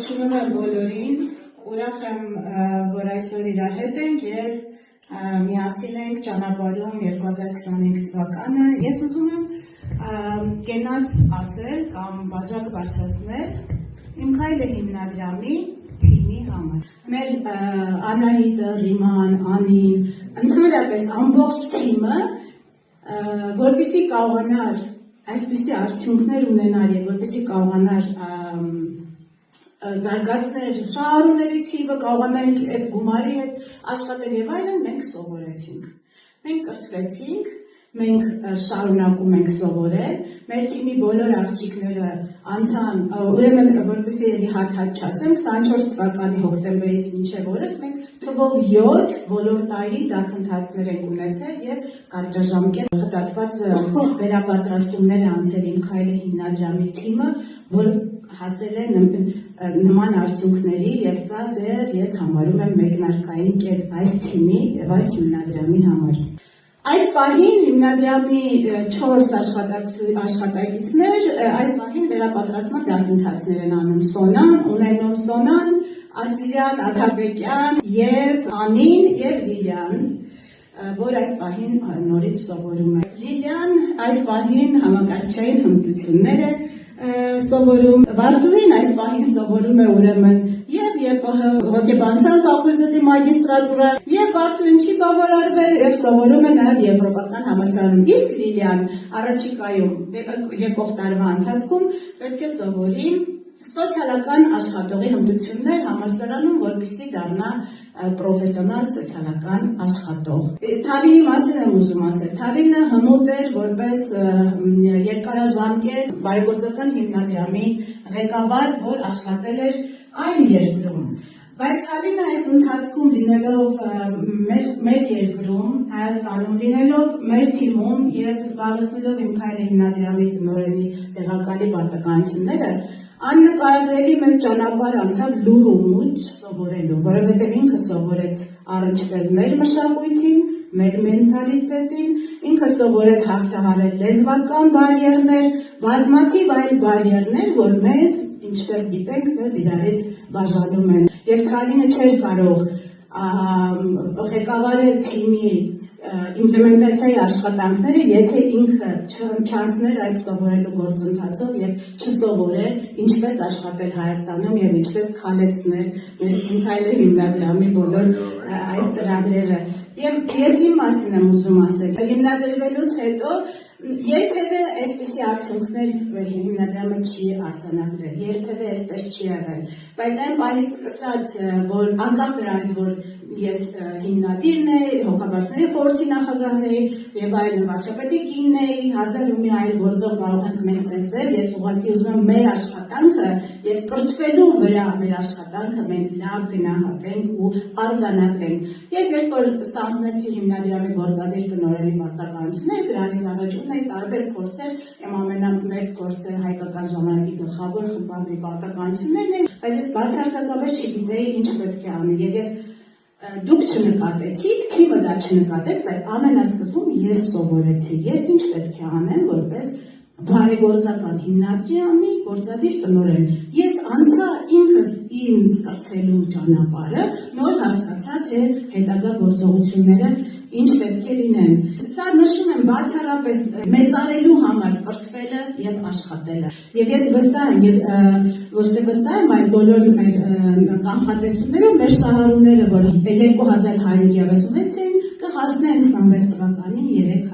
Ողջունում եմ բոլորին, ուրախ եմ, որ այսօր իրար հետ ենք և միասին ենք ճանապարհում 2025 թվականը։ Ես ուզում եմ կենաց ասել կամ բաժակ բարձրացնել իմ քայլը հիմնադրամի թիմի համար։ Մեր Անահիտը, Ռիման, Անին, ընդհանրապես ամբողջ թիմը, որպեսզի կարողանար այսպիսի արդյունքներ ունենալ և որպեսզի կարողանար զարգացնել շահառուների թիվը, կարողանանք այդ գումարի հետ աշխատել և այլն, մենք սովորեցինք։ Մենք կրթվեցինք, մենք շարունակում ենք սովորել, մեր թիմի բոլոր աղջիկները անցան, ուրեմն որպեսզի էլի հատ չասեմ, 24 թվականի հոկտեմբերից մինչև օրս մենք թվով 7 ոլորտային դասընթացներ ենք ունեցել և կարճաժամկետ խտացված վերապատրաստումներ է անցել իմ քայլը հիմնադրամի թիմը, որ հասել է նման արդյունքների և սա դեռ ես համարում եմ մեկնարկային կետ այս թիմի և այս հիմնադրամի համար։ Այս պահին հիմնադրամի 4 աշխատակիցներ այս պահին վերապատրաստման դասընթացներ են անում Սոնան, Ունենով Սոնան, Ասիլյան, Աթաբեկյան և Անին և Լիլիան, որ այս պահին նորից սովորում է։ Լիլիան այս պահին համակարգչային հմտություններ է սովորում, Վարդուհին այս պահին սովորում է ուրեմն և հոգեբանության ֆակուլտետի մագիստրատուրա և Վարդուհին չի բավարարվել և սովորում է նաև եվրոպական համալսարանում, իսկ Լիլիան առաջիկայում եկող տարվա ընթացքում պետք է սովորի սոցիալական աշխատողի հմտություններ համալսարանում, որպեսզի դառնա պրոֆեսիոնալ սոցիալական աշխատող։ Թալինի մասին եմ ուզում ասել, Թալինը հմուտ էր որպես երկարաժամկետ բարեգործական հիմնադրամի ղեկավար, որ աշխատել էր այլ երկրում։ Բայց Թալինը այս ընթացքում լինելով մեր երկրում, Հայաստանում, լինելով մեր թիմում և զբաղեցնելով իմ քայլը հիմնադրամի տնօրենի տեղակալի պարտականությունները, աննկարագրելի մեր ճանապարհ անցավ լուր ու մուճ սովորելու, որովհետև ինքը սովորեց առնչվել մեր մշակույթին, մեր մենթալիտետին, ինքը սովորեց հաղթահարել լեզվական բարիերներ, բազմաթիվ այլ բարիերներ, որ մեզ, ինչպես գիտենք, մեզ իրարից բաժանում են։ Եվ Թալինը չէր կարող ղեկավարել թիմի իմպլեմենտացիայի աշխատանքները, եթե ինքը չանցներ այդ սովորելու գործընթացով և չսովորեր ինչպես աշխատել Հայաստանում և ինչպես քալեցնել իմ քայլը հիմնադրամի բոլոր այս ծրագրերը։ Եվ ես իմ մասին եմ ուզում ասել, հիմնադրվելուց հետո երբևէ այսպիսի արդյունքներ հիմնադրամը չի արձանագրել, երբևէ այսպես չի եղել, բայց այն պահից սկսած, որ անկախ նրանից, որ ես հիմնադիրն էի, հոգաբարձների խորհրդի նախագահն էի և այլն, վարչապետի կինն էի, հազար ու մի այլ գործով կարող ենք մենք տեսնել, ես ուղղակի ուզում եմ մեր աշխատանքը և կրթվելու վրա մեր աշխատանքը մենք լավ գնահատենք ու արձանագրենք։ Ես երբ որ ստանձնեցի հիմնադրամի գործադիր տնօրենի պարտականությունները, դրանից առաջ ունեի տարբեր փորձեր, իմ ամենամեծ փորձը հայկական ժամանակի գլխավոր խմբագրի պարտականություններն էին, բայց ես բացարձակապես չգիտեի ինչ պետք է անեմ և ես դուք չնկատեցիք, թիմը դա չնկատեց, բայց ամենասկզբում ես սովորեցի, ես ինչ պետք է անեմ որպես բարեգործական հիմնադրամի գործադիր տնօրեն։ Ես անցա ինքս ինձ կրթելու ճանապարհը, նոր հասկացա, թե հետագա գործողությունները ինչ պետք է լինեն։ Սա նշում եմ բացառապես մեծարելու համար կրթվելը և աշխատելը։ Եվ ես վստահ եմ, և ոչ թե վստահ եմ, այլ բոլոր մեր կանխատեսումներով մեր շահառուները, որ 2136 էին, կհասնեն 26 թվականին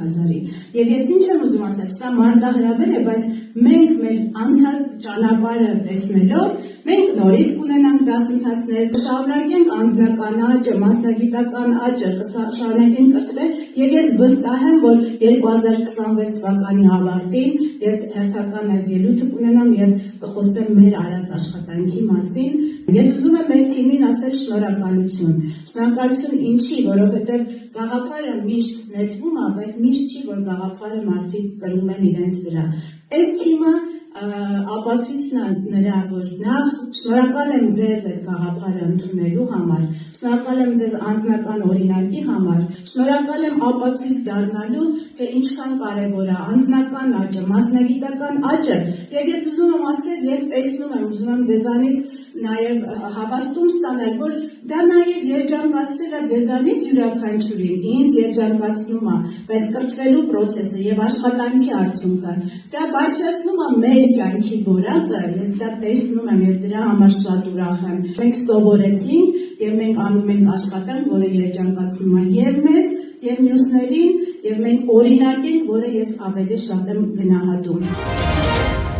3000-ի։ Եվ ես ինչ եմ ուզում ասել, սա մարտահրավեր է, բայց մենք մեր անցած ճանապարհը տեսնելով, մենք նորից կունենանք դասընթացներ, կշարունակենք անձնական աճը, մասնագիտական աճը, կշարունակենք կրթվել, և ես վստահ եմ, որ 2026 թվականի ավարտին ես հերթական այս ելույթը կունենամ և կխոսեմ մեր արած աշխատանքի մասին։ Ես ուզում եմ մեր թիմին ասել շնորհակալություն։ Շնորհակալություն ինչի, որովհետև գաղափարը միշտ նետվում է, բայց միշտ չի, որ գաղափարը մարդիկ կրում են իրենց վրա։ Այս թիմը ապացույցն է նրա, որ նախ շնորհակալ եմ ձեզ այդ գաղափարը ընդունելու համար, շնորհակալ եմ ձեզ անձնական օրինակի համար, շնորհակալ եմ ապացույց դառնալու, թե ինչքան կարևոր է անձնական աճը, մասնագիտական աճը, և ես ուզում եմ ասել, ես տեսնում եմ, ուզում եմ ձեզանից նաև հավաստում ստանալ, որ դա նաև երջանկացրել է ձեզանից յուրաքանչյուրին, ինձ երջանկացնում է, բայց կրթվելու process-ը եւ աշխատանքի արդյունքը, դա բարձրացնում է մեր կյանքի որակը, ես դա տեսնում եմ եւ դրա համար շատ ուրախ եմ։ Մենք սովորեցինք եւ մենք անում ենք աշխատանք, որը երջանկացնում է եւ մեզ, եւ մյուսներին, եւ մենք օրինակ ենք, որը ես ավելի շատ եմ գնահատում։